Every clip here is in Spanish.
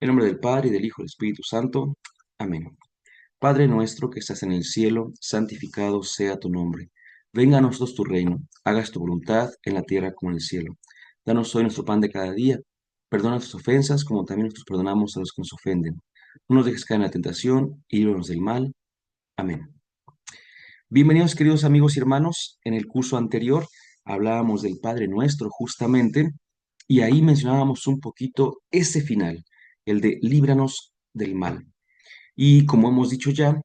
En nombre del Padre, y del Hijo y del Espíritu Santo. Amén. Padre nuestro que estás en el cielo, santificado sea tu nombre. Venga a nosotros tu reino, hagas tu voluntad en la tierra como en el cielo. Danos hoy nuestro pan de cada día. Perdona nuestras ofensas como también nosotros perdonamos a los que nos ofenden. No nos dejes caer en la tentación y líbranos del mal. Amén. Bienvenidos, queridos amigos y hermanos. En el curso anterior hablábamos del Padre Nuestro justamente y ahí mencionábamos un poquito ese final, el de líbranos del mal. Y como hemos dicho ya,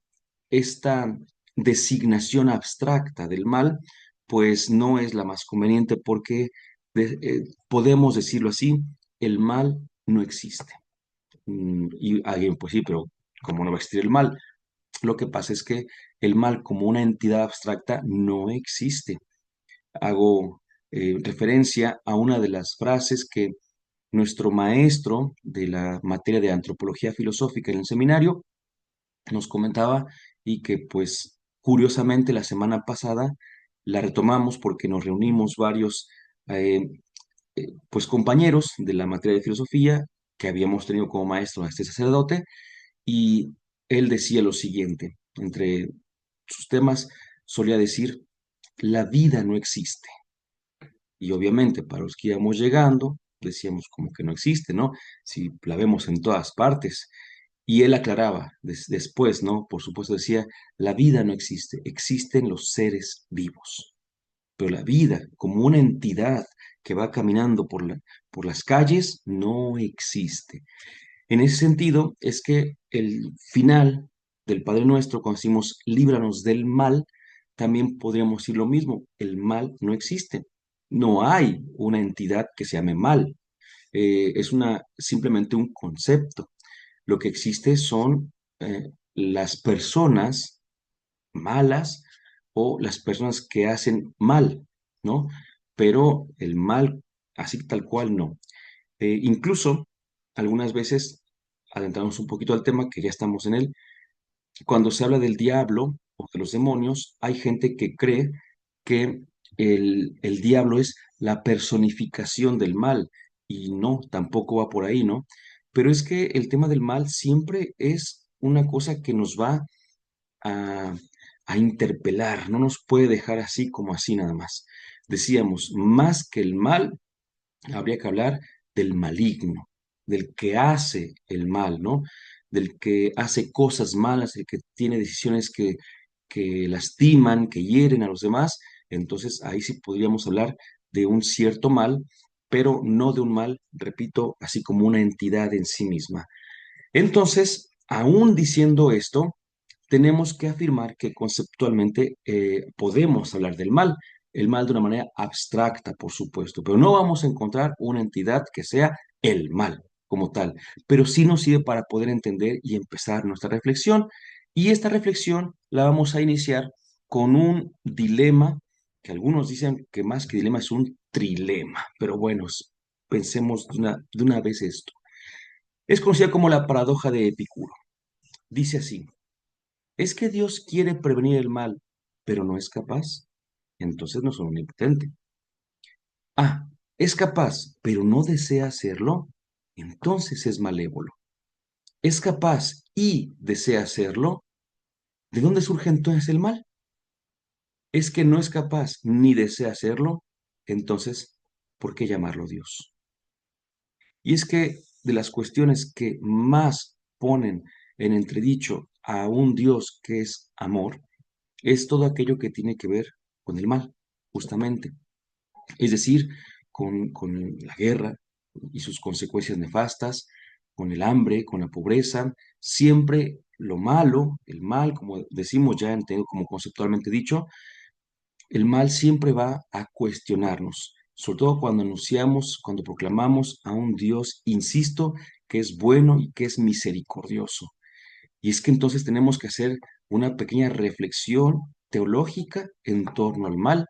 esta designación abstracta del mal, pues no es la más conveniente porque podemos decirlo así, el mal no existe. Y alguien, pues sí, pero ¿cómo no va a existir el mal? Lo que pasa es que el mal como una entidad abstracta no existe. Hago referencia a una de las frases que nuestro maestro de la materia de antropología filosófica en el seminario nos comentaba y que pues curiosamente la semana pasada la retomamos porque nos reunimos varios eh, pues compañeros de la materia de filosofía que habíamos tenido como maestro a este sacerdote y él decía lo siguiente, entre sus temas solía decir, la vida no existe. Y obviamente para los que íbamos llegando, decíamos como que no existe, ¿no? Si la vemos en todas partes. Y él aclaraba después, ¿no? Por supuesto decía, la vida no existe, existen los seres vivos. Pero la vida como una entidad que va caminando por las calles no existe. En ese sentido, es que el final del Padre Nuestro, cuando decimos líbranos del mal, también podríamos decir lo mismo, el mal no existe. No hay una entidad que se llame mal. Es simplemente un concepto. Lo que existe son las personas malas o las personas que hacen mal, ¿no? Pero el mal, así tal cual, no. Incluso, algunas veces, adentramos un poquito al tema, que ya estamos en él, cuando se habla del diablo o de los demonios, hay gente que cree que el diablo es la personificación del mal, y no, tampoco va por ahí, ¿no? Pero es que el tema del mal siempre es una cosa que nos va a, a interpelar, no nos puede dejar así como así nada más. Decíamos, más que el mal, habría que hablar del maligno, del que hace el mal, ¿no? Del que hace cosas malas, el que tiene decisiones que lastiman, que hieren a los demás. Entonces ahí sí podríamos hablar de un cierto mal, pero no de un mal, repito, así como una entidad en sí misma. Entonces, aún diciendo esto, tenemos que afirmar que conceptualmente podemos hablar del mal, el mal de una manera abstracta, por supuesto, pero no vamos a encontrar una entidad que sea el mal como tal, pero sí nos sirve para poder entender y empezar nuestra reflexión. Y esta reflexión la vamos a iniciar con un dilema, que algunos dicen que más que dilema es un trilema, pero bueno, pensemos de una vez esto. Es conocida como la paradoja de Epicuro. Dice así, ¿es que Dios quiere prevenir el mal, pero no es capaz? Entonces no es omnipotente. Ah, es capaz, pero no desea hacerlo. Entonces es malévolo. Es capaz y desea hacerlo. ¿De dónde surge entonces el mal? Es que no es capaz ni desea hacerlo. Entonces, ¿por qué llamarlo Dios? Y es que de las cuestiones que más ponen en entredicho a un Dios que es amor, es todo aquello que tiene que ver con el mal, justamente. Es decir, con la guerra y sus consecuencias nefastas, con el hambre, con la pobreza, siempre lo malo, el mal, como decimos ya, como conceptualmente dicho, el mal siempre va a cuestionarnos, sobre todo cuando anunciamos, cuando proclamamos a un Dios, insisto, que es bueno y que es misericordioso. Y es que entonces tenemos que hacer una pequeña reflexión teológica en torno al mal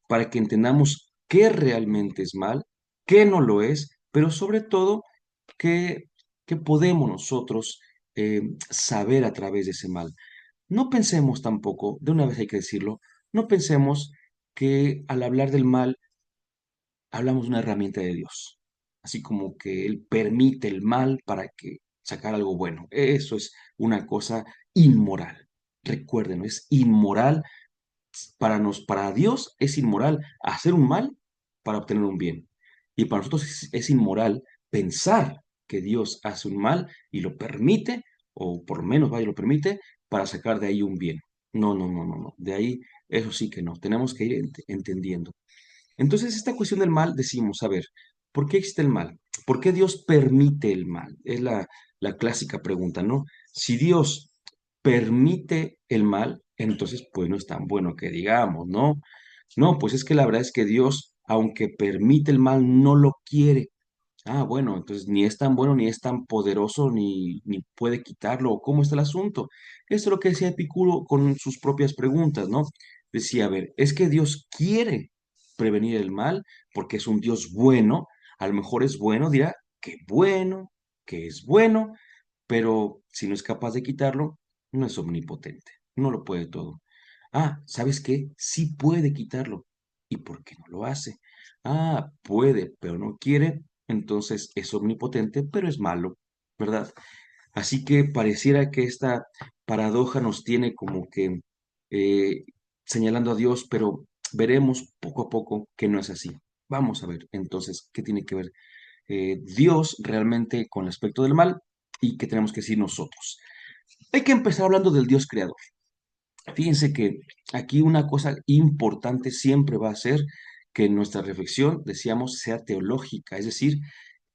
para que entendamos qué realmente es mal, qué no lo es, pero sobre todo qué, qué podemos nosotros saber a través de ese mal. No pensemos tampoco, de una vez hay que decirlo, no pensemos que al hablar del mal hablamos de una herramienta de Dios, así como que Él permite el mal para que sacar algo bueno. Eso es una cosa inmoral. Recuerden, es inmoral para Dios es inmoral hacer un mal para obtener un bien. Y para nosotros es inmoral pensar que Dios hace un mal y lo permite, o por lo menos vaya, lo permite, para sacar de ahí un bien. No, no, no, no, no. De ahí, eso sí que no. Tenemos que ir entendiendo. Entonces, esta cuestión del mal, decimos, a ver, ¿por qué existe el mal? ¿Por qué Dios permite el mal? Es la clásica pregunta, ¿no? Si Dios permite el mal, entonces pues no es tan bueno que digamos, ¿no? No, pues es que la verdad es que Dios, aunque permite el mal, no lo quiere. Ah, bueno, entonces ni es tan bueno, ni es tan poderoso, ni puede quitarlo. ¿Cómo está el asunto? Esto es lo que decía Epicuro con sus propias preguntas, ¿no? Decía, a ver, es que Dios quiere prevenir el mal porque es un Dios bueno. A lo mejor es bueno, que es bueno, pero si no es capaz de quitarlo, no es omnipotente, no lo puede todo. Ah, ¿sabes qué? Sí puede quitarlo. ¿Y por qué no lo hace? Ah, puede, pero no quiere, entonces es omnipotente, pero es malo, ¿verdad? Así que pareciera que esta paradoja nos tiene como que eh, señalando a Dios, pero veremos poco a poco que no es así. Vamos a ver entonces qué tiene que ver Dios realmente con el aspecto del mal y qué tenemos que decir nosotros. Hay que empezar hablando del Dios creador. Fíjense que aquí una cosa importante siempre va a ser que nuestra reflexión, decíamos, sea teológica, es decir,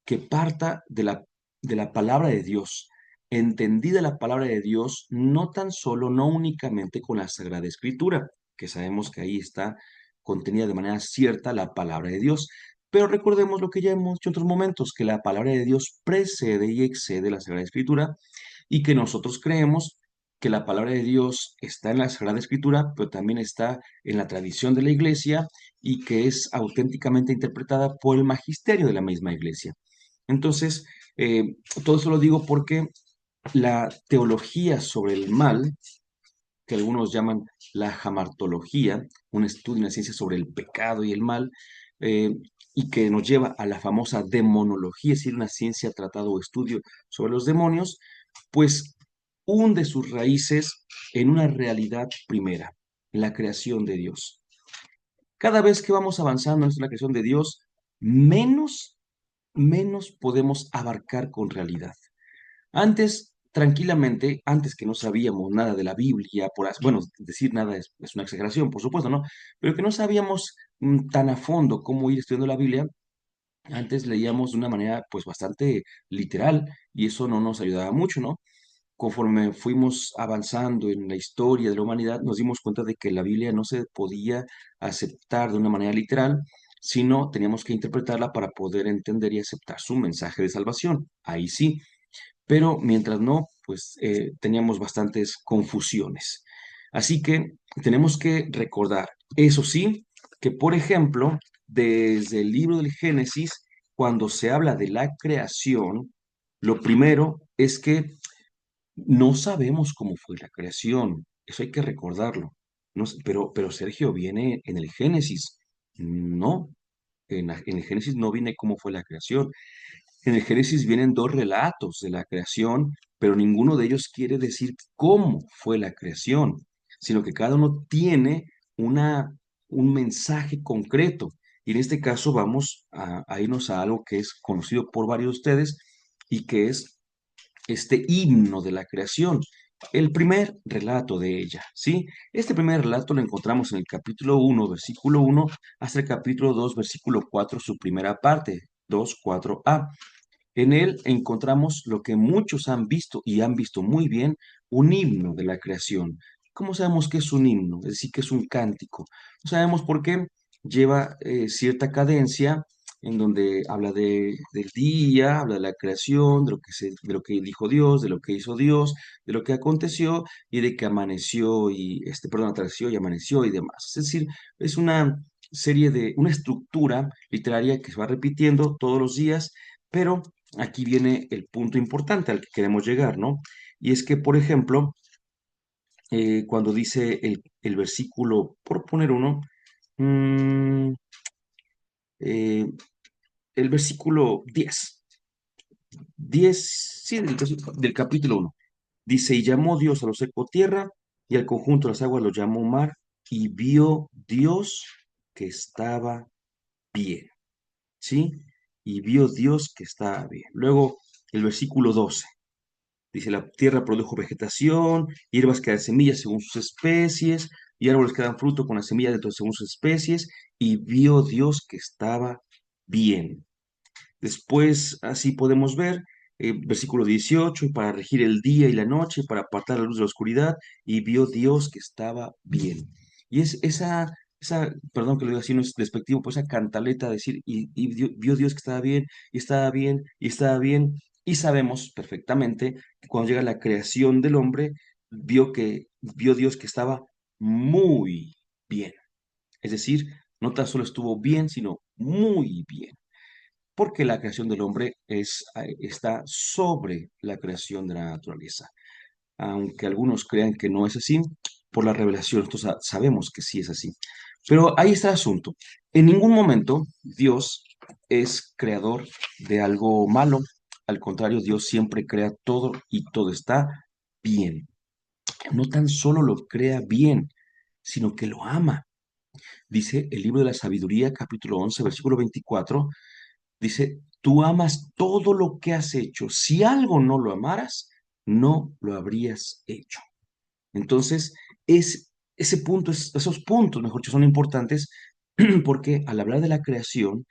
que parta de la palabra de Dios. Entendida la palabra de Dios, no tan solo, no únicamente con la Sagrada Escritura, que sabemos que ahí está contenida de manera cierta la palabra de Dios, pero recordemos lo que ya hemos dicho en otros momentos, que la palabra de Dios precede y excede la Sagrada Escritura y que nosotros creemos que la palabra de Dios está en la Sagrada Escritura, pero también está en la tradición de la iglesia y que es auténticamente interpretada por el magisterio de la misma iglesia. Entonces, todo eso lo digo porque la teología sobre el mal, que algunos llaman la jamartología, un estudio, una ciencia sobre el pecado y el mal, eh, y que nos lleva a la famosa demonología, es decir, una ciencia, tratado o estudio sobre los demonios, pues hunde sus raíces en una realidad primera, la creación de Dios. Cada vez que vamos avanzando en la creación de Dios, menos podemos abarcar con realidad. Antes, tranquilamente, antes que no sabíamos nada de la Biblia, bueno, decir nada es una exageración, por supuesto, ¿no? Pero que no sabíamos tan a fondo cómo ir estudiando la Biblia, antes leíamos de una manera pues bastante literal y eso no nos ayudaba mucho, ¿no? Conforme fuimos avanzando en la historia de la humanidad, nos dimos cuenta de que la Biblia no se podía aceptar de una manera literal, sino teníamos que interpretarla para poder entender y aceptar su mensaje de salvación. Ahí sí, pero mientras no, pues teníamos bastantes confusiones. Así que tenemos que recordar, eso sí, que por ejemplo, desde el libro del Génesis, cuando se habla de la creación, lo primero es que no sabemos cómo fue la creación, eso hay que recordarlo. No pero Sergio viene en el Génesis. No, en el Génesis no viene cómo fue la creación. En el Génesis vienen dos relatos de la creación, pero ninguno de ellos quiere decir cómo fue la creación, sino que cada uno tiene un mensaje concreto. Y en este caso vamos a irnos a algo que es conocido por varios de ustedes y que es este himno de la creación, el primer relato de ella, ¿sí? Este primer relato lo encontramos en el capítulo 1, versículo 1, hasta el capítulo 2, versículo 4, su primera parte, 2, 4a. En él encontramos lo que muchos han visto y han visto muy bien, un himno de la creación. ¿Cómo sabemos que es un himno? Es decir, que es un cántico. No sabemos por qué lleva cierta cadencia en donde habla del día, habla de la creación, de lo que dijo Dios, de lo que hizo Dios, de lo que aconteció y de que amaneció atardeció y amaneció y demás. Es decir, es una una estructura literaria que se va repitiendo todos los días, pero aquí viene el punto importante al que queremos llegar, ¿no? Y es que, por ejemplo, cuando dice el versículo, por poner uno, mm, eh, el versículo 10. 10, sí, del capítulo 1. Dice, y llamó Dios a lo seco tierra, y al conjunto de las aguas lo llamó mar, y vio Dios que estaba bien, ¿sí? Y vio Dios que estaba bien. Luego, el versículo 12. Dice, la tierra produjo vegetación, hierbas que dan semillas según sus especies, y árboles que dan fruto con las semillas de según sus especies, y vio Dios que estaba bien. Después, así podemos ver, versículo 18, y para regir el día y la noche, para apartar la luz de la oscuridad, y vio Dios que estaba bien. Y es perdón que lo diga así, no es despectivo, pues esa cantaleta, decir, vio Dios que estaba bien, y estaba bien, y estaba bien, y sabemos perfectamente que cuando llega la creación del hombre, vio Dios que estaba muy bien. Es decir, no tan solo estuvo bien, sino muy bien porque la creación del hombre está sobre la creación de la naturaleza. Aunque algunos crean que no es así, por la revelación, nosotros sabemos que sí es así. Pero ahí está el asunto. En ningún momento Dios es creador de algo malo. Al contrario, Dios siempre crea todo y todo está bien. No tan solo lo crea bien, sino que lo ama. Dice el libro de la sabiduría, capítulo 11, versículo 24. Dice, tú amas todo lo que has hecho. Si algo no lo amaras, no lo habrías hecho. Entonces, esos puntos, mejor dicho, son importantes porque al hablar de la creación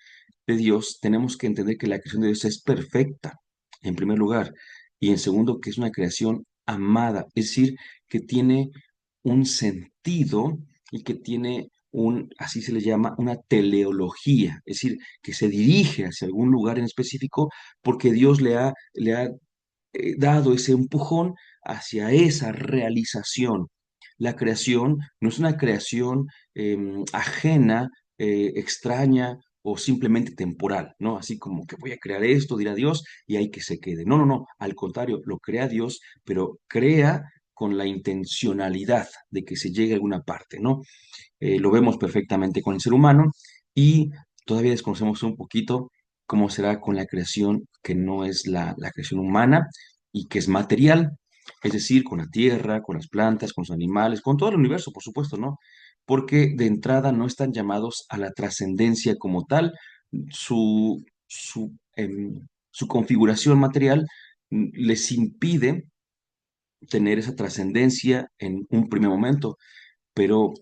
de Dios, tenemos que entender que la creación de Dios es perfecta, en primer lugar, y en segundo, que es una creación amada, es decir, que tiene un sentido y que tiene así se le llama, una teleología, es decir, que se dirige hacia algún lugar en específico porque Dios le ha dado ese empujón hacia esa realización. La creación no es una creación ajena, extraña o simplemente temporal, ¿no? Así como que voy a crear esto, dirá Dios, y hay que se quede. No, no, no, al contrario, lo crea Dios, pero crea con la intencionalidad de que se llegue a alguna parte, ¿no? Lo vemos perfectamente con el ser humano y todavía desconocemos un poquito cómo será con la creación que no es la creación humana y que es material, es decir, con la tierra, con las plantas, con los animales, con todo el universo, por supuesto, ¿no? Porque de entrada no están llamados a la trascendencia como tal, su configuración material les impide tener esa trascendencia en un primer momento, pero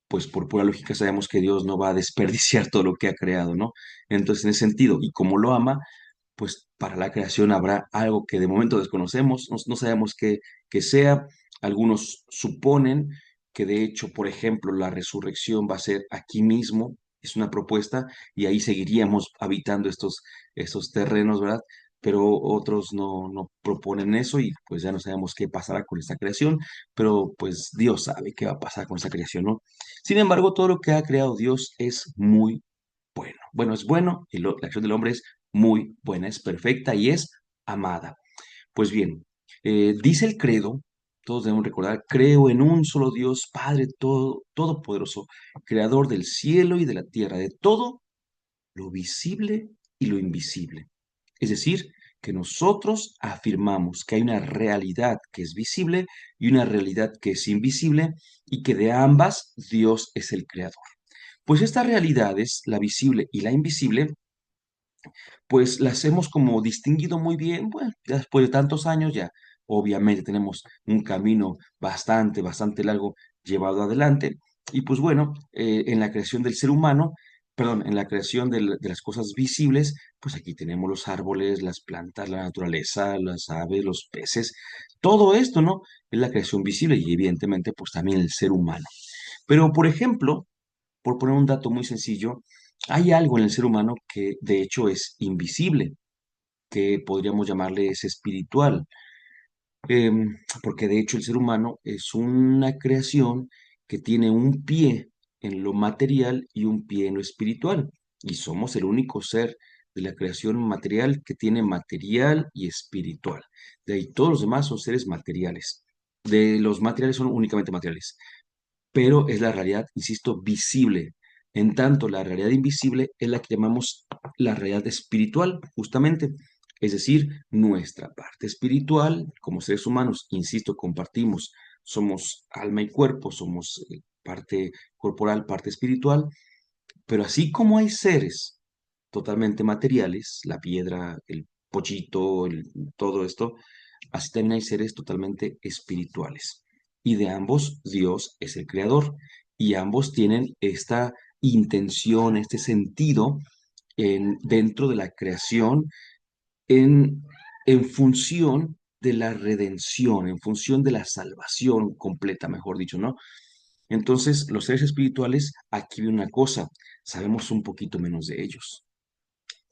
pues por pura lógica sabemos que Dios no va a desperdiciar todo lo que ha creado, ¿no? Entonces, en ese sentido, y como lo ama, pues para la creación habrá algo que de momento desconocemos, no sabemos qué sea. Algunos suponen que de hecho, por ejemplo, la resurrección va a ser aquí mismo, es una propuesta, y ahí seguiríamos habitando estos terrenos, ¿verdad? Pero otros no proponen eso y pues ya no sabemos qué pasará con esta creación, pero pues Dios sabe qué va a pasar con esta creación, ¿no? Sin embargo, todo lo que ha creado Dios es muy bueno. Bueno, es bueno y la acción del hombre es muy buena, es perfecta y es amada. Pues bien, dice el credo, todos debemos recordar, creo en un solo Dios, Padre todopoderoso, creador del cielo y de la tierra, de todo lo visible y lo invisible. Es decir, que nosotros afirmamos que hay una realidad que es visible y una realidad que es invisible y que de ambas Dios es el creador. Pues estas realidades, la visible y la invisible, pues las hemos como distinguido muy bien, bueno, ya después de tantos años ya obviamente tenemos un camino bastante largo llevado adelante y pues bueno, en la creación del ser humano, perdón, en la creación de las cosas visibles, pues aquí tenemos los árboles, las plantas, la naturaleza, las aves, los peces, todo esto, ¿no? Es la creación visible y evidentemente pues también el ser humano. Pero por ejemplo, por poner un dato muy sencillo, hay algo en el ser humano que de hecho es invisible, que podríamos llamarle es espiritual, porque de hecho el ser humano es una creación que tiene un pie en lo material y un pie en lo espiritual, y somos el único ser de la creación material que tiene material y espiritual. De ahí todos los demás son seres materiales. De los materiales son únicamente materiales pero es la realidad, insisto, visible. En tanto, la realidad invisible es la que llamamos la realidad espiritual, justamente. Es decir, nuestra parte espiritual, como seres humanos, insisto, compartimos, somos alma y cuerpo, somos parte corporal, parte espiritual, pero así como hay seres totalmente materiales, la piedra, el pollito, todo esto, así también hay seres totalmente espirituales. Y de ambos, Dios es el creador. Y ambos tienen esta intención, este sentido dentro de la creación en, en función de la redención, en función de la salvación completa, mejor dicho, ¿no? Entonces, los seres espirituales, aquí viene una cosa, sabemos un poquito menos de ellos.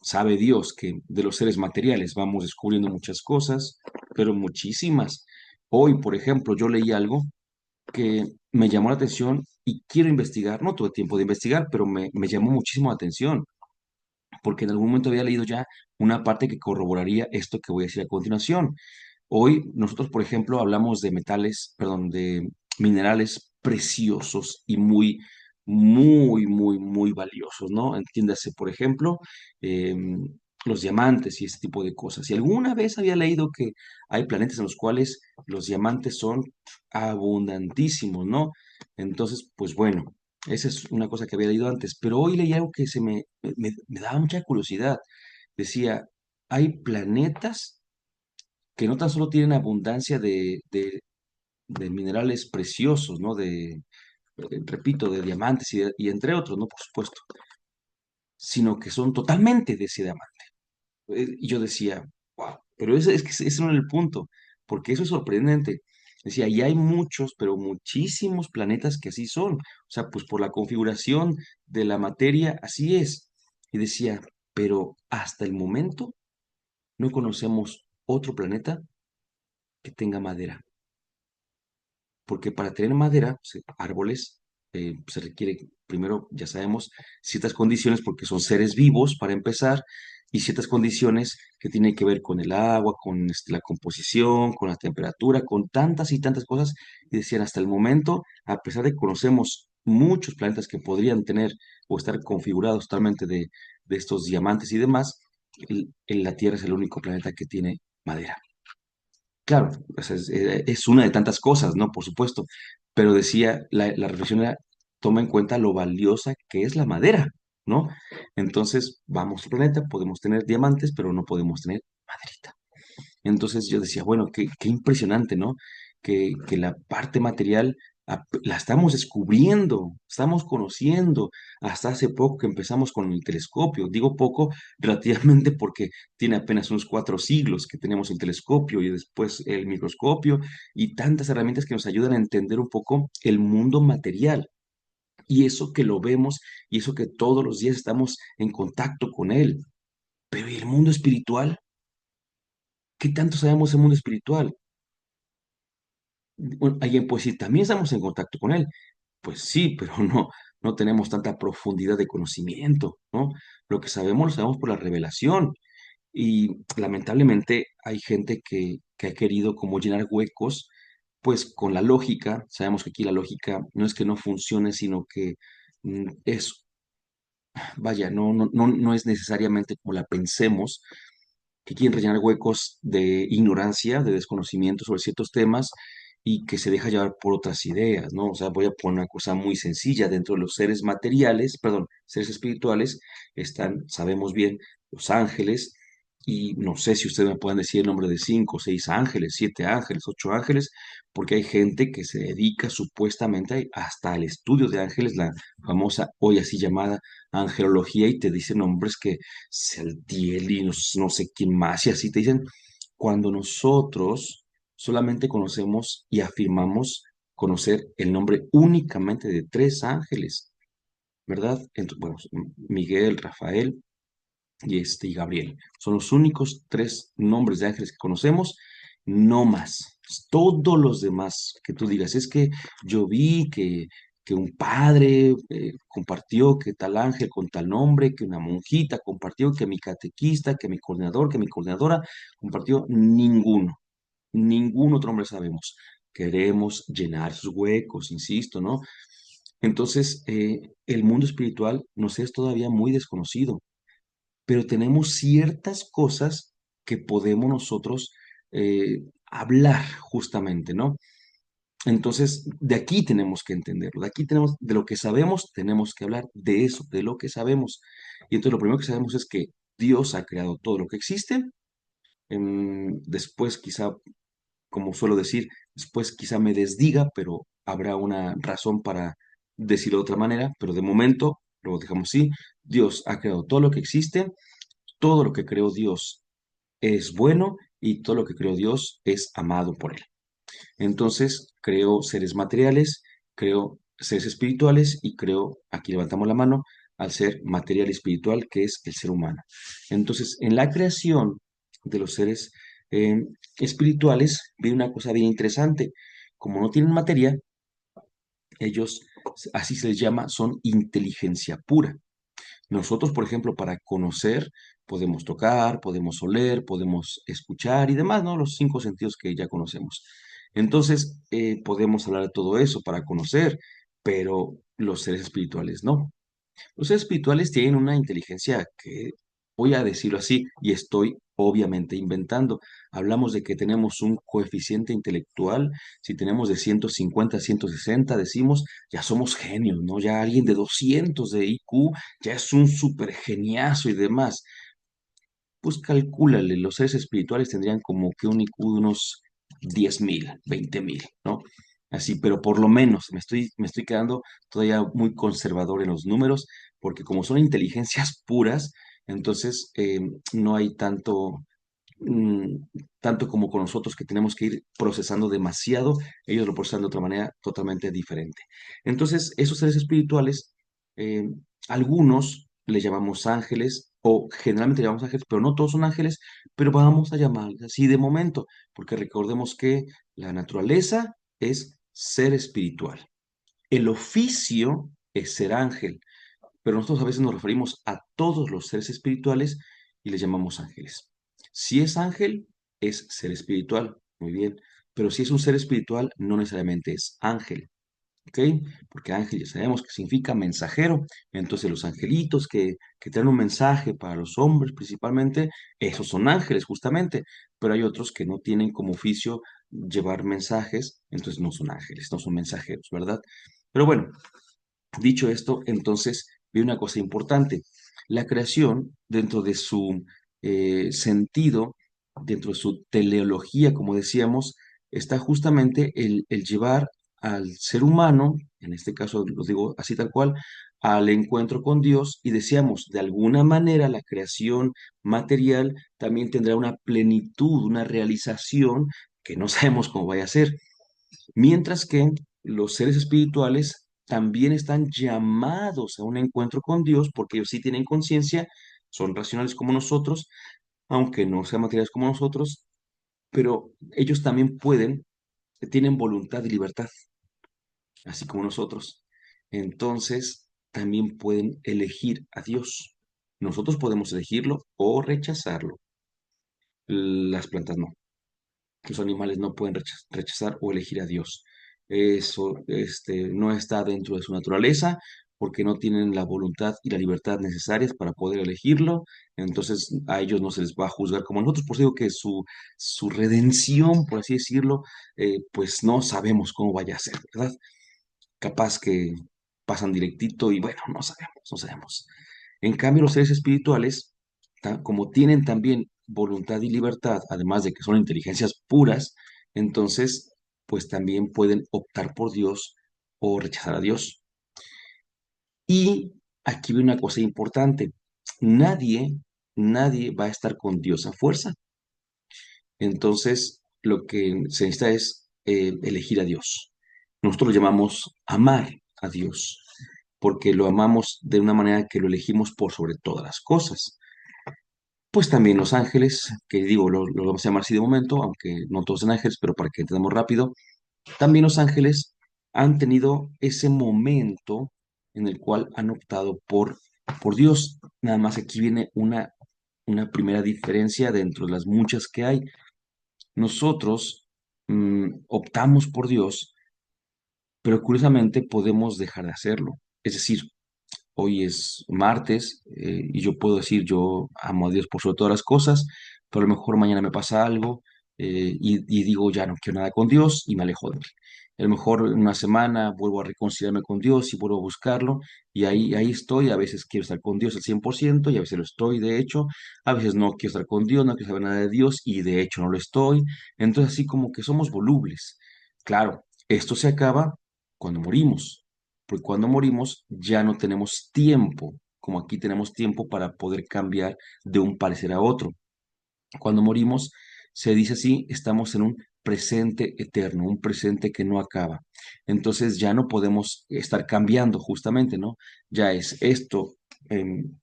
Sabe Dios que de los seres materiales vamos descubriendo muchas cosas, pero muchísimas. Hoy, por ejemplo, yo leí algo que me llamó la atención y quiero investigar. No tuve tiempo de investigar, pero me llamó muchísimo la atención, porque en algún momento había leído ya una parte que corroboraría esto que voy a decir a continuación. Hoy nosotros, por ejemplo, hablamos de metales, perdón, de minerales preciosos y muy valiosos, ¿no? Entiéndase, por ejemplo, los diamantes y ese tipo de cosas. Y alguna vez había leído que hay planetas en los cuales los diamantes son abundantísimos, ¿no? Entonces, pues bueno, esa es una cosa que había leído antes, pero hoy leí algo que me daba mucha curiosidad. Decía, hay planetas que no tan solo tienen abundancia de minerales preciosos, ¿no? Repito, de diamantes y entre otros, ¿no? Por supuesto, sino que son totalmente de ese diamante. Y yo decía, wow, pero es que ese no era el punto, porque eso es sorprendente. Decía, y hay muchos, pero muchísimos planetas que así son. O sea, pues por la configuración de la materia, así es. Y decía, pero hasta el momento no conocemos otro planeta que tenga madera. Porque para tener madera, árboles, se requiere, primero, ya sabemos, ciertas condiciones porque son seres vivos para empezar, y ciertas condiciones que tienen que ver con el agua, con la composición, con la temperatura, con tantas y tantas cosas. Y decían, hasta el momento, a pesar de que conocemos muchos planetas que podrían tener o estar configurados totalmente de estos diamantes y demás, la Tierra es el único planeta que tiene madera. Claro, o sea, es una de tantas cosas, ¿no? Por supuesto, pero decía, la reflexión era, toma en cuenta lo valiosa que es la madera, ¿no? Entonces, vamos al planeta, podemos tener diamantes, pero no podemos tener maderita. Entonces yo decía, bueno, qué impresionante, ¿no? Que la parte material la estamos descubriendo, estamos conociendo. Hasta hace poco que empezamos con el telescopio. Digo poco relativamente porque tiene apenas unos 4 siglos que tenemos el telescopio y después el microscopio y tantas herramientas que nos ayudan a entender un poco el mundo material. Y eso que lo vemos y eso que todos los días estamos en contacto con él. Pero ¿y el mundo espiritual? ¿Qué tanto sabemos del mundo espiritual? Bueno, alguien puede decir, también estamos en contacto con él. Pues sí, pero no tenemos tanta profundidad de conocimiento, ¿no? Lo que sabemos lo sabemos por la revelación. Y lamentablemente hay gente que ha querido como llenar huecos, pues con la lógica. Sabemos que aquí la lógica no es que no funcione, sino que es, vaya, no es necesariamente como la pensemos, que quieren rellenar huecos de ignorancia, de desconocimiento sobre ciertos temas y que se deja llevar por otras ideas, ¿no? O sea, voy a poner una cosa muy sencilla, dentro de los seres materiales, perdón, seres espirituales, están, sabemos bien, los ángeles, y no sé si ustedes me pueden decir el nombre de 5, 6 ángeles, 7 ángeles, 8 ángeles, porque hay gente que se dedica supuestamente hasta al estudio de ángeles, la famosa, hoy así llamada angelología, y te dice nombres que Saltiel y no sé quién más, y así te dicen, cuando nosotros solamente conocemos y afirmamos conocer el nombre únicamente de 3 ángeles, ¿verdad? Bueno, Miguel, Rafael y Gabriel. Son los únicos 3 nombres de ángeles que conocemos, no más. Todos los demás que tú digas, es que yo vi que un padre compartió que tal ángel con tal nombre, que una monjita compartió, que mi catequista, que mi coordinador, que mi coordinadora compartió, ningún otro nombre sabemos. Queremos llenar sus huecos, insisto, ¿no? Entonces, el mundo espiritual nos es todavía muy desconocido, pero tenemos ciertas cosas que podemos nosotros hablar justamente, ¿no? Entonces, de aquí tenemos que entenderlo, de aquí tenemos, de lo que sabemos, tenemos que hablar de eso, de lo que sabemos. Y entonces lo primero que sabemos es que Dios ha creado todo lo que existe. Después quizá, como suelo decir, después quizá me desdiga, pero habrá una razón para decirlo de otra manera, pero de momento lo dejamos así. Dios ha creado todo lo que existe, todo lo que creó Dios es bueno y todo lo que creó Dios es amado por Él. Entonces, creo seres materiales, creo seres espirituales y creo, aquí levantamos la mano, al ser material y espiritual, que es el ser humano. Entonces, en la creación de los seres eh, espirituales, vi una cosa bien interesante. Como no tienen materia, ellos, así se les llama, son inteligencia pura. Nosotros, por ejemplo, para conocer, podemos tocar, podemos oler, podemos escuchar y demás, ¿no? Los cinco sentidos que ya conocemos. Entonces, podemos hablar de todo eso para conocer, pero los seres espirituales no. Los seres espirituales tienen una inteligencia que, voy a decirlo así, y estoy obviamente inventando. Hablamos de que tenemos un coeficiente intelectual, si tenemos de 150 a 160, decimos, ya somos genios, ¿no? Ya alguien de 200 de IQ ya es un súper geniazo y demás. Pues calcúlale, los seres espirituales tendrían como que un IQ de unos 10,000, 20,000, ¿no? Así, pero por lo menos me estoy quedando todavía muy conservador en los números, porque como son inteligencias puras, entonces no hay mm, tanto como con nosotros que tenemos que ir procesando demasiado, ellos lo procesan de otra manera totalmente diferente. Entonces, esos seres espirituales, eh, algunos les llamamos ángeles, o generalmente llamamos ángeles, pero no todos son ángeles, pero vamos a llamarles así de momento, porque recordemos que la naturaleza es ser espiritual. El oficio es ser ángel, pero nosotros a veces nos referimos a todos los seres espirituales y les llamamos ángeles. Si es ángel, es ser espiritual, muy bien, pero si es un ser espiritual, no necesariamente es ángel. ¿Ok? Porque ángel ya sabemos que significa mensajero. Entonces los angelitos que traen un mensaje para los hombres principalmente, esos son ángeles justamente. Pero hay otros que no tienen como oficio llevar mensajes, entonces no son ángeles, no son mensajeros, ¿verdad? Pero bueno, dicho esto, entonces vi una cosa importante. La creación, dentro de su sentido, dentro de su teleología, como decíamos, está justamente el llevar al ser humano, en este caso lo digo así tal cual, al encuentro con Dios y decíamos, de alguna manera la creación material también tendrá una plenitud, una realización que no sabemos cómo vaya a ser. Mientras que los seres espirituales también están llamados a un encuentro con Dios porque ellos sí tienen conciencia, son racionales como nosotros, aunque no sean materiales como nosotros, pero ellos también tienen voluntad y libertad, así como nosotros. Entonces, también pueden elegir a Dios. Nosotros podemos elegirlo o rechazarlo. Las plantas no. Los animales no pueden rechazar o elegir a Dios. Eso, no está dentro de su naturaleza porque no tienen la voluntad y la libertad necesarias para poder elegirlo. Entonces a ellos no se les va a juzgar como nosotros. Por eso digo que su redención, por así decirlo, pues no sabemos cómo vaya a ser, ¿verdad? Capaz que pasan directito y bueno, no sabemos, no sabemos. En cambio, los seres espirituales, como tienen también voluntad y libertad, además de que son inteligencias puras, entonces, pues también pueden optar por Dios o rechazar a Dios. Y aquí viene una cosa importante. Nadie, nadie va a estar con Dios a fuerza. Entonces, lo que se necesita es elegir a Dios. Nosotros lo llamamos amar a Dios, porque lo amamos de una manera que lo elegimos por sobre todas las cosas. Pues también los ángeles, que digo, lo vamos a llamar así de momento, aunque no todos son ángeles, pero para que entendamos rápido, también los ángeles han tenido ese momento en el cual han optado por Dios. Nada más aquí viene una primera diferencia dentro de las muchas que hay. Nosotros optamos por Dios, pero curiosamente podemos dejar de hacerlo. Es decir, hoy es martes y yo puedo decir yo amo a Dios por sobre todas las cosas, pero a lo mejor mañana me pasa algo y digo, ya no quiero nada con Dios y me alejo de él. A lo mejor en una semana vuelvo a reconciliarme con Dios y vuelvo a buscarlo y ahí estoy. A veces quiero estar con Dios al 100% y a veces lo estoy, de hecho. A veces no quiero estar con Dios, no quiero saber nada de Dios y de hecho no lo estoy. Entonces así como que somos volubles. Claro, esto se acaba cuando morimos, porque cuando morimos ya no tenemos tiempo, como aquí tenemos tiempo para poder cambiar de un parecer a otro. Cuando morimos, se dice así, estamos en un presente eterno, un presente que no acaba. Entonces ya no podemos estar cambiando justamente, ¿no? Ya es esto,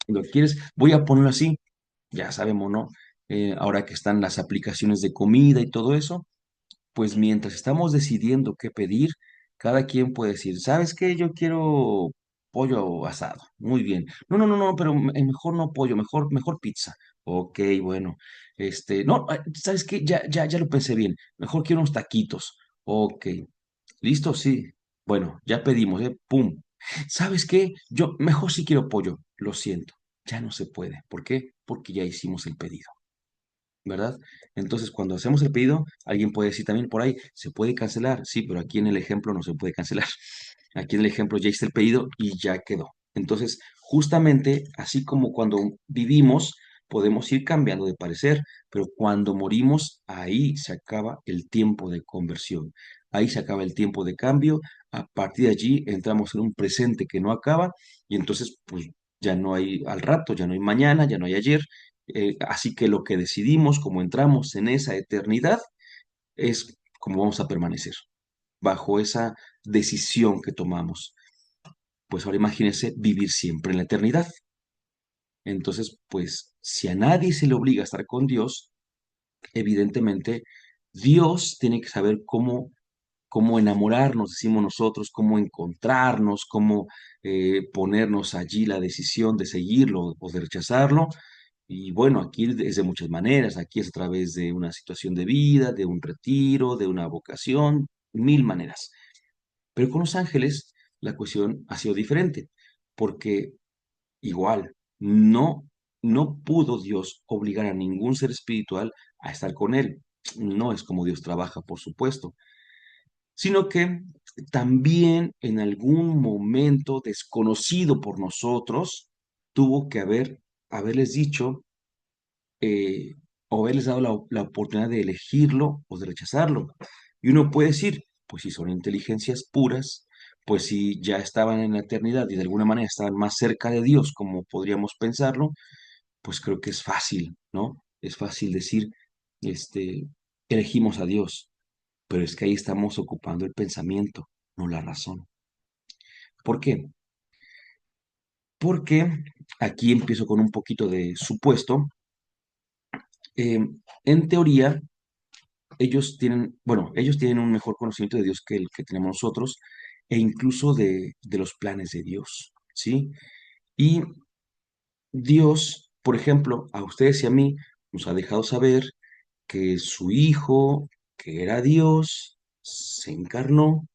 lo que quieres, voy a ponerlo así, ya sabemos, ¿no? Ahora que están las aplicaciones de comida y todo eso, pues mientras estamos decidiendo qué pedir, cada quien puede decir, ¿sabes qué? Yo quiero pollo asado. Muy bien. No, no, no, no, pero mejor no pollo, mejor pizza. Ok, bueno. No, ¿sabes qué? Ya lo pensé bien. Mejor quiero unos taquitos. Ok. ¿Listo? Sí. Bueno, ya pedimos, ¿eh? Pum. ¿Sabes qué? Yo mejor sí quiero pollo. Lo siento. Ya no se puede. ¿Por qué? Porque ya hicimos el pedido. ¿Verdad? Entonces, cuando hacemos el pedido, alguien puede decir también por ahí, se puede cancelar, sí, pero aquí en el ejemplo no se puede cancelar. Aquí en el ejemplo ya hice el pedido y ya quedó. Entonces, justamente así como cuando vivimos, podemos ir cambiando de parecer, pero cuando morimos, ahí se acaba el tiempo de conversión, ahí se acaba el tiempo de cambio, a partir de allí entramos en un presente que no acaba y entonces, pues ya no hay al rato, ya no hay mañana, ya no hay ayer, así que lo que decidimos, como entramos en esa eternidad, es como vamos a permanecer, bajo esa decisión que tomamos. Pues ahora imagínense vivir siempre en la eternidad. Entonces, pues si a nadie se le obliga a estar con Dios, evidentemente Dios tiene que saber cómo enamorarnos, decimos nosotros, cómo encontrarnos, cómo ponernos allí la decisión de seguirlo o de rechazarlo. Y bueno, aquí es de muchas maneras, aquí es a través de una situación de vida, de un retiro, de una vocación, mil maneras. Pero con los ángeles la cuestión ha sido diferente, porque igual no pudo Dios obligar a ningún ser espiritual a estar con él. No es como Dios trabaja, por supuesto, sino que también en algún momento desconocido por nosotros, tuvo que haberles dicho eh, o haberles dado la oportunidad de elegirlo o de rechazarlo. Y uno puede decir, pues si son inteligencias puras, pues si ya estaban en la eternidad y de alguna manera estaban más cerca de Dios, como podríamos pensarlo, pues creo que es fácil, ¿no? Es fácil decir, este, elegimos a Dios, pero es que ahí estamos ocupando el pensamiento, no la razón. ¿Por qué? Porque aquí empiezo con un poquito de supuesto. Eh, en teoría, ellos tienen un mejor conocimiento de Dios que el que tenemos nosotros, e incluso de los planes de Dios, ¿sí? Y Dios, por ejemplo, a ustedes y a mí, nos ha dejado saber que su Hijo, que era Dios, se encarnó,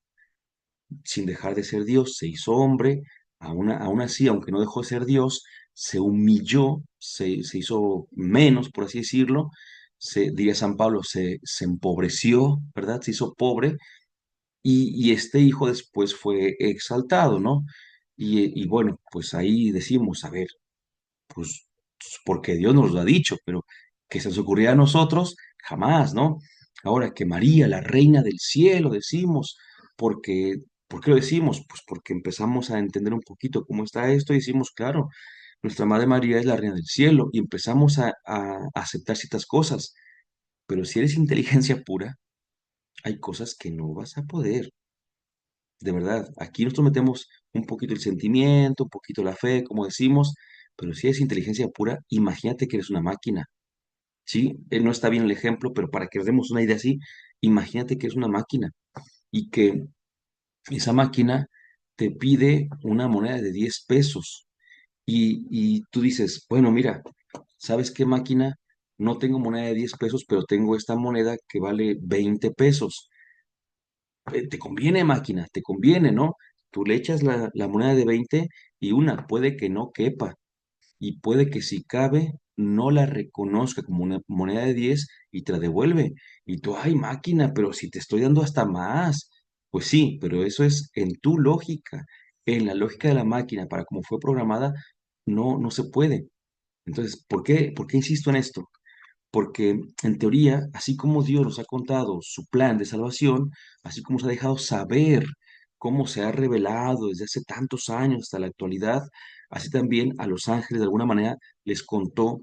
sin dejar de ser Dios, se hizo hombre, aún así, aunque no dejó de ser Dios, se humilló, se hizo menos, por así decirlo, diría San Pablo, se empobreció, ¿verdad? Se hizo pobre y este hijo después fue exaltado, ¿no? Y bueno, pues ahí decimos, a ver, pues porque Dios nos lo ha dicho, pero que se nos ocurriera a nosotros, jamás, ¿no? Ahora que María, la reina del cielo, decimos, porque, ¿por qué lo decimos? Pues porque empezamos a entender un poquito cómo está esto y decimos, claro, nuestra Madre María es la reina del cielo y empezamos a aceptar ciertas cosas, pero si eres inteligencia pura, hay cosas que no vas a poder. De verdad, aquí nosotros metemos un poquito el sentimiento, un poquito la fe, como decimos, pero si es inteligencia pura, imagínate que eres una máquina, ¿sí? No está bien el ejemplo, pero para que nos demos una idea así, imagínate que eres una máquina y que esa máquina te pide una moneda de 10 pesos y tú dices, bueno, mira, ¿sabes qué máquina? No tengo moneda de 10 pesos, pero tengo esta moneda que vale 20 pesos. Te conviene, máquina, te conviene, ¿no? Tú le echas la moneda de 20 y una puede que no quepa y puede que si cabe no la reconozca como una moneda de 10 y te la devuelve. Y tú, ay, máquina, pero si te estoy dando hasta más. Pues sí, pero eso es en tu lógica. En la lógica de la máquina, para como fue programada, no se puede. Entonces, ¿por qué insisto en esto? Porque en teoría, así como Dios nos ha contado su plan de salvación, así como nos ha dejado saber cómo se ha revelado desde hace tantos años hasta la actualidad, así también a los ángeles de alguna manera les contó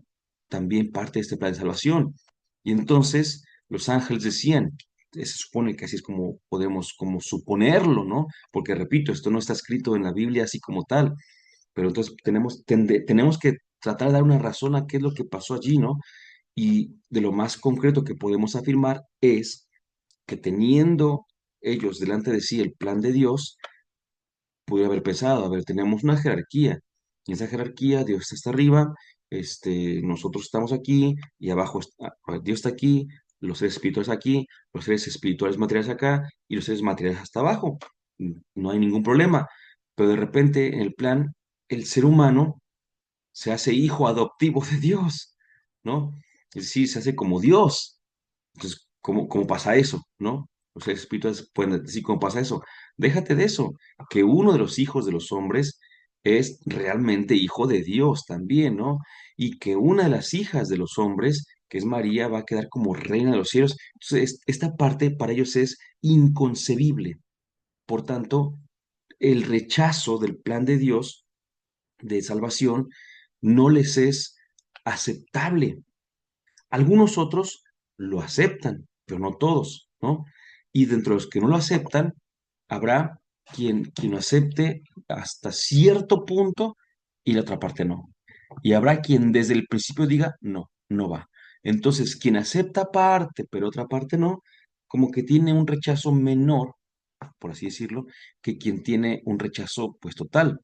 también parte de este plan de salvación. Y entonces los ángeles decían, se supone que así es como podemos como suponerlo, ¿no? Porque repito, esto no está escrito en la Biblia así como tal, pero entonces tenemos que tratar de dar una razón a qué es lo que pasó allí, ¿no? Y de lo más concreto que podemos afirmar es que teniendo ellos delante de sí el plan de Dios, pude haber pensado, a ver, tenemos una jerarquía, y en esa jerarquía Dios está hasta arriba, nosotros estamos aquí, y abajo Dios está aquí, los seres espirituales aquí, los seres espirituales materiales acá, y los seres materiales hasta abajo. No hay ningún problema. Pero de repente, en el plan, el ser humano se hace hijo adoptivo de Dios, ¿no? Es decir, se hace como Dios. Entonces, ¿cómo pasa eso, no? Los seres espirituales pueden decir, ¿cómo pasa eso? Déjate de eso, que uno de los hijos de los hombres es realmente hijo de Dios también, ¿no? Y que una de las hijas de los hombres, que es María, va a quedar como reina de los cielos. Entonces, esta parte para ellos es inconcebible. Por tanto, el rechazo del plan de Dios de salvación no les es aceptable. Algunos otros lo aceptan, pero no todos, ¿no? Y dentro de los que no lo aceptan, habrá quien lo acepte hasta cierto punto y la otra parte no. Y habrá quien desde el principio diga, no, no va. Entonces, quien acepta parte, pero otra parte no, como que tiene un rechazo menor, por así decirlo, que quien tiene un rechazo pues total.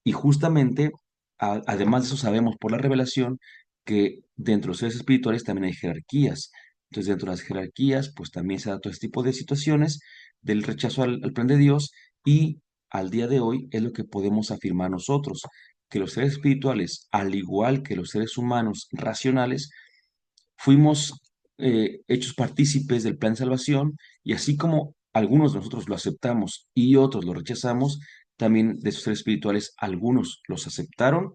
Y justamente, además de eso, sabemos por la revelación que dentro de los seres espirituales también hay jerarquías. Entonces, dentro de las jerarquías, pues también se da todo este tipo de situaciones del rechazo al plan de Dios y al día de hoy es lo que podemos afirmar nosotros, que los seres espirituales, al igual que los seres humanos racionales, fuimos hechos partícipes del plan de salvación y así como algunos de nosotros lo aceptamos y otros lo rechazamos, también de esos seres espirituales algunos los aceptaron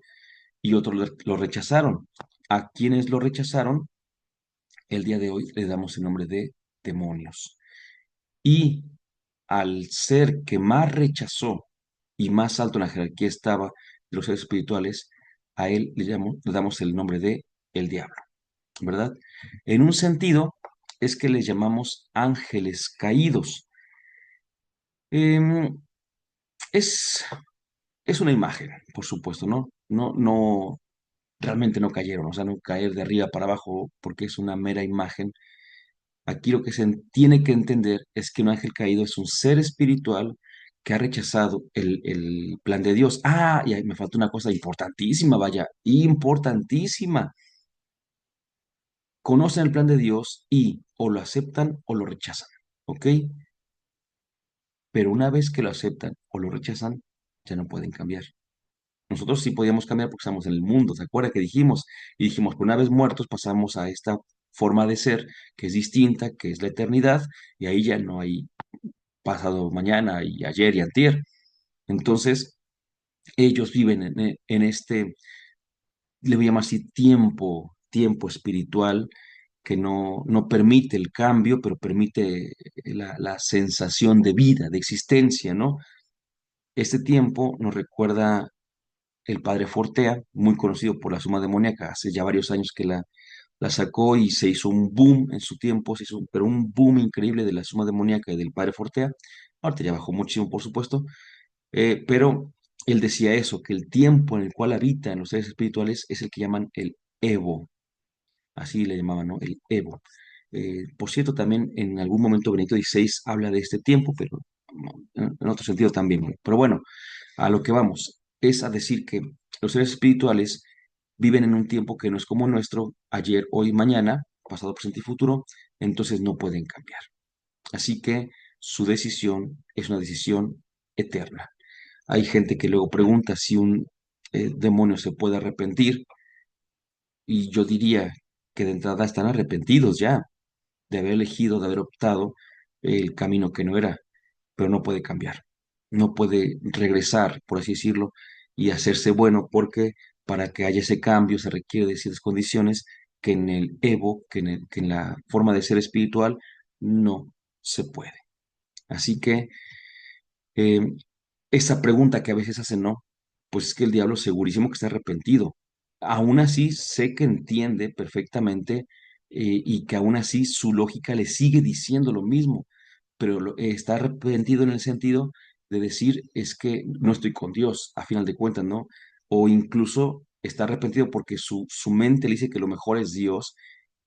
y otros lo rechazaron. A quienes lo rechazaron, el día de hoy le damos el nombre de demonios. Y al ser que más rechazó y más alto en la jerarquía estaba de los seres espirituales, a él le damos el nombre de el diablo. ¿Verdad? En un sentido, es que les llamamos ángeles caídos. Em, es, es una imagen, por supuesto, ¿no? No, realmente no cayeron, o sea, no caer de arriba para abajo porque es una mera imagen. Aquí lo que se tiene que entender es que un ángel caído es un ser espiritual que ha rechazado el plan de Dios. Ah, y ahí me falta una cosa importantísima, vaya, importantísima. Conocen el plan de Dios y o lo aceptan o lo rechazan, ¿ok? Pero una vez que lo aceptan o lo rechazan, ya no pueden cambiar. Nosotros sí podíamos cambiar porque estamos en el mundo, ¿se acuerda que dijimos? Y dijimos que una vez muertos pasamos a esta forma de ser que es distinta, que es la eternidad, y ahí ya no hay pasado mañana y ayer y antier. Entonces, ellos viven en este, le voy a llamar así, tiempo espiritual que no permite el cambio, pero permite la sensación de vida, de existencia, ¿no? Este tiempo nos recuerda el padre Fortea, muy conocido por la suma demoníaca, hace ya varios años que la sacó y se hizo un boom en su tiempo, se hizo pero un boom increíble de la suma demoníaca y del padre Fortea. Ahorita ya bajó muchísimo, por supuesto, pero él decía eso, que el tiempo en el cual habitan los seres espirituales es el que llaman el Evo, así le llamaban, ¿no? El Evo. Por cierto, también en algún momento Benito XVI habla de este tiempo, pero no, en otro sentido también, ¿no? Pero bueno, a lo que vamos es a decir que los seres espirituales viven en un tiempo que no es como el nuestro, ayer, hoy, mañana, pasado, presente y futuro, entonces no pueden cambiar. Así que su decisión es una decisión eterna. Hay gente que luego pregunta si un demonio se puede arrepentir. Y yo diría que de entrada están arrepentidos ya de haber elegido, de haber optado el camino que no era, pero no puede cambiar, no puede regresar, por así decirlo, y hacerse bueno, porque para que haya ese cambio se requiere de ciertas condiciones que en el Evo, que en la forma de ser espiritual, no se puede. Así que eh, esa pregunta que a veces hacen, no, pues es que el diablo segurísimo que está arrepentido. Aún así, sé que entiende perfectamente y que aún así su lógica le sigue diciendo lo mismo, pero está arrepentido en el sentido de decir, es que no estoy con Dios, a final de cuentas, ¿no? O incluso está arrepentido porque su mente le dice que lo mejor es Dios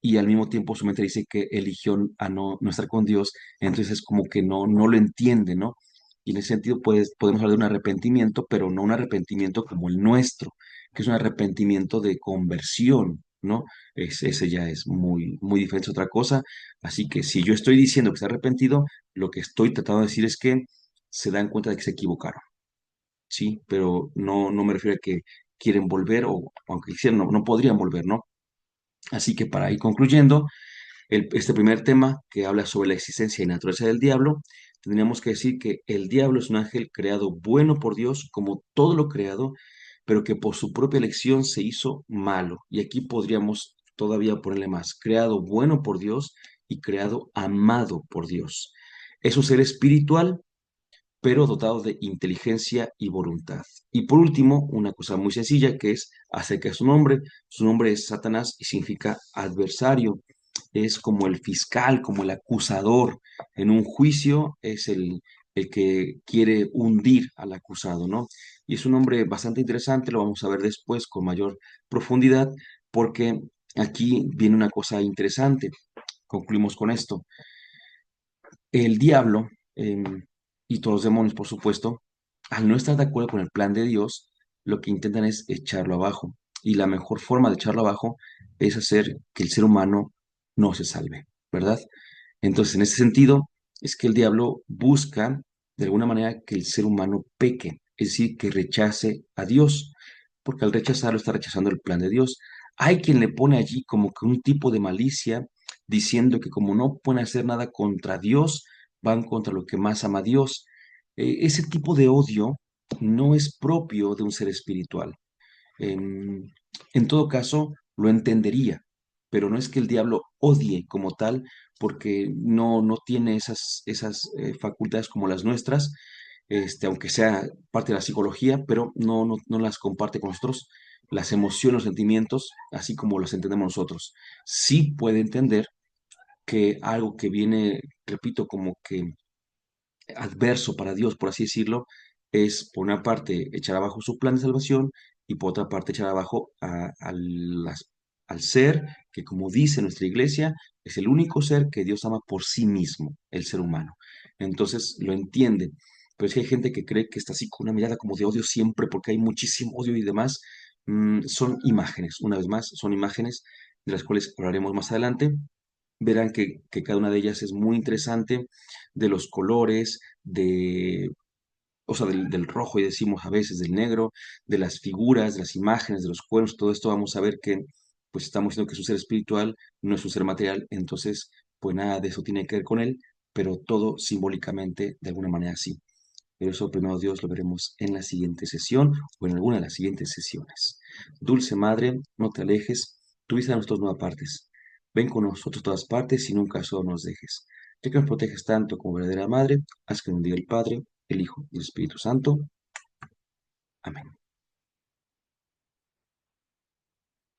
y al mismo tiempo su mente le dice que eligió a no estar con Dios, entonces es como que no lo entiende, ¿no? Y en ese sentido, pues, podemos hablar de un arrepentimiento, pero no un arrepentimiento como el nuestro, que es un arrepentimiento de conversión, ¿no? Ese ya es muy diferente, es otra cosa. Así que si yo estoy diciendo que está arrepentido, lo que estoy tratando de decir es que se dan cuenta de que se equivocaron, ¿sí? Pero no me refiero a que quieren volver, o aunque quisieran, no podrían volver, ¿no? Así que para ir concluyendo, este primer tema que habla sobre la existencia y naturaleza del diablo, tendríamos que decir que el diablo es un ángel creado bueno por Dios, como todo lo creado, pero que por su propia elección se hizo malo. Y aquí podríamos todavía ponerle más, creado bueno por Dios y creado amado por Dios. Es un ser espiritual, pero dotado de inteligencia y voluntad. Y por último, una cosa muy sencilla que es acerca de su nombre. Su nombre es Satanás y significa adversario. Es como el fiscal, como el acusador. En un juicio es el que quiere hundir al acusado, ¿no? Y es un nombre bastante interesante, lo vamos a ver después con mayor profundidad, porque aquí viene una cosa interesante. Concluimos con esto. El diablo y todos los demonios, por supuesto, al no estar de acuerdo con el plan de Dios, lo que intentan es echarlo abajo. Y la mejor forma de echarlo abajo es hacer que el ser humano no se salve, ¿verdad? Entonces, en ese sentido, es que el diablo busca, de alguna manera, que el ser humano peque, es decir, que rechace a Dios, porque al rechazarlo está rechazando el plan de Dios. Hay quien le pone allí como que un tipo de malicia, diciendo que como no pueden hacer nada contra Dios, van contra lo que más ama a Dios. Ese tipo de odio no es propio de un ser espiritual. En, en todo caso, lo entendería, pero no es que el diablo odie como tal, porque no tiene esas facultades como las nuestras, aunque sea parte de la psicología, pero no las comparte con nosotros, las emociones, los sentimientos, así como los entendemos nosotros. Sí puede entender que algo que viene, repito, como que adverso para Dios, por así decirlo, es por una parte echar abajo su plan de salvación y por otra parte echar abajo al ser que, como dice nuestra iglesia, es el único ser que Dios ama por sí mismo, el ser humano. Entonces lo entiende, pero es que hay gente que cree que está así con una mirada como de odio siempre porque hay muchísimo odio y demás. Son imágenes, una vez más, son imágenes de las cuales hablaremos más adelante. Verán que cada una de ellas es muy interesante, de los colores, o sea, del rojo y decimos a veces del negro, de las figuras, de las imágenes, de los cuernos, todo esto vamos a ver que pues estamos diciendo que es un ser espiritual, no es un ser material, entonces pues nada de eso tiene que ver con él, pero todo simbólicamente de alguna manera sí. Pero eso primero Dios lo veremos en la siguiente sesión o en alguna de las siguientes sesiones. Dulce Madre, no te alejes, tú viste a nosotros nuevas partes. Ven con nosotros a todas partes y nunca solo nos dejes. Ya que nos proteges tanto como verdadera Madre, haz que un día el Padre, el Hijo y el Espíritu Santo. Amén.